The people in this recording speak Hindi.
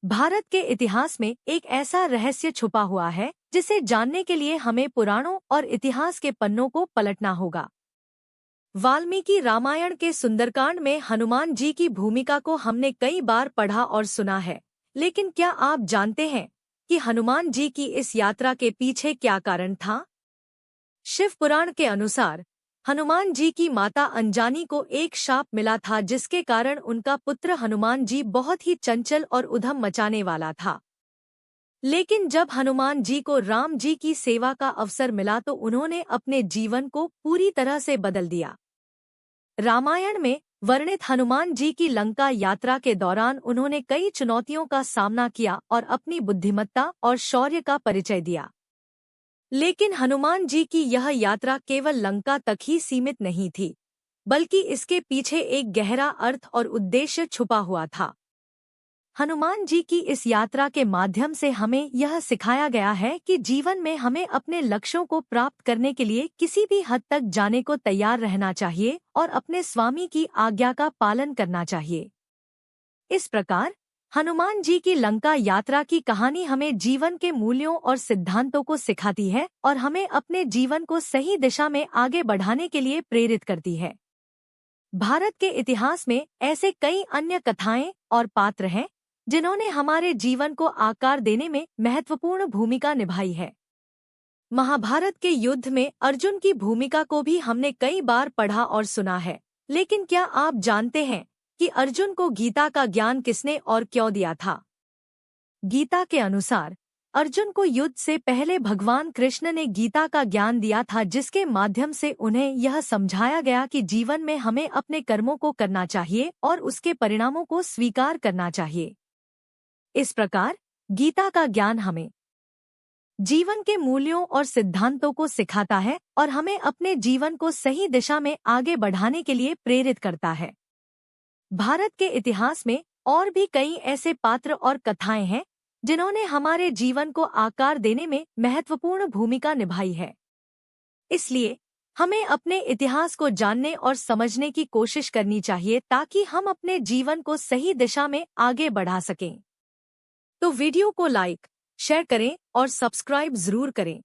भारत के इतिहास में एक ऐसा रहस्य छुपा हुआ है जिसे जानने के लिए हमें पुराणों और इतिहास के पन्नों को पलटना होगा। वाल्मीकि रामायण के सुंदरकांड में हनुमान जी की भूमिका को हमने कई बार पढ़ा और सुना है, लेकिन क्या आप जानते हैं कि हनुमान जी की इस यात्रा के पीछे क्या कारण था? शिव पुराण के अनुसार हनुमान जी की माता अंजानी को एक शाप मिला था, जिसके कारण उनका पुत्र हनुमान जी बहुत ही चंचल और उधम मचाने वाला था। लेकिन जब हनुमान जी को राम जी की सेवा का अवसर मिला तो उन्होंने अपने जीवन को पूरी तरह से बदल दिया। रामायण में वर्णित हनुमान जी की लंका यात्रा के दौरान उन्होंने कई चुनौतियों का सामना किया और अपनी बुद्धिमत्ता और शौर्य का परिचय दिया। लेकिन हनुमान जी की यह यात्रा केवल लंका तक ही सीमित नहीं थी, बल्कि इसके पीछे एक गहरा अर्थ और उद्देश्य छुपा हुआ था। हनुमान जी की इस यात्रा के माध्यम से हमें यह सिखाया गया है कि जीवन में हमें अपने लक्ष्यों को प्राप्त करने के लिए किसी भी हद तक जाने को तैयार रहना चाहिए और अपने स्वामी की आज्ञा का पालन करना चाहिए। इस प्रकार हनुमान जी की लंका यात्रा की कहानी हमें जीवन के मूल्यों और सिद्धांतों को सिखाती है और हमें अपने जीवन को सही दिशा में आगे बढ़ाने के लिए प्रेरित करती है। भारत के इतिहास में ऐसे कई अन्य कथाएं और पात्र हैं जिन्होंने हमारे जीवन को आकार देने में महत्वपूर्ण भूमिका निभाई है। महाभारत के युद्ध में अर्जुन की भूमिका को भी हमने कई बार पढ़ा और सुना है, लेकिन क्या आप जानते हैं कि अर्जुन को गीता का ज्ञान किसने और क्यों दिया था? गीता के अनुसार अर्जुन को युद्ध से पहले भगवान कृष्ण ने गीता का ज्ञान दिया था, जिसके माध्यम से उन्हें यह समझाया गया कि जीवन में हमें अपने कर्मों को करना चाहिए और उसके परिणामों को स्वीकार करना चाहिए। इस प्रकार गीता का ज्ञान हमें जीवन के मूल्यों और सिद्धांतों को सिखाता है और हमें अपने जीवन को सही दिशा में आगे बढ़ाने के लिए प्रेरित करता है। भारत के इतिहास में और भी कई ऐसे पात्र और कथाएं हैं जिन्होंने हमारे जीवन को आकार देने में महत्वपूर्ण भूमिका निभाई है। इसलिए हमें अपने इतिहास को जानने और समझने की कोशिश करनी चाहिए ताकि हम अपने जीवन को सही दिशा में आगे बढ़ा सकें। तो वीडियो को लाइक, शेयर करें और सब्सक्राइब जरूर करें।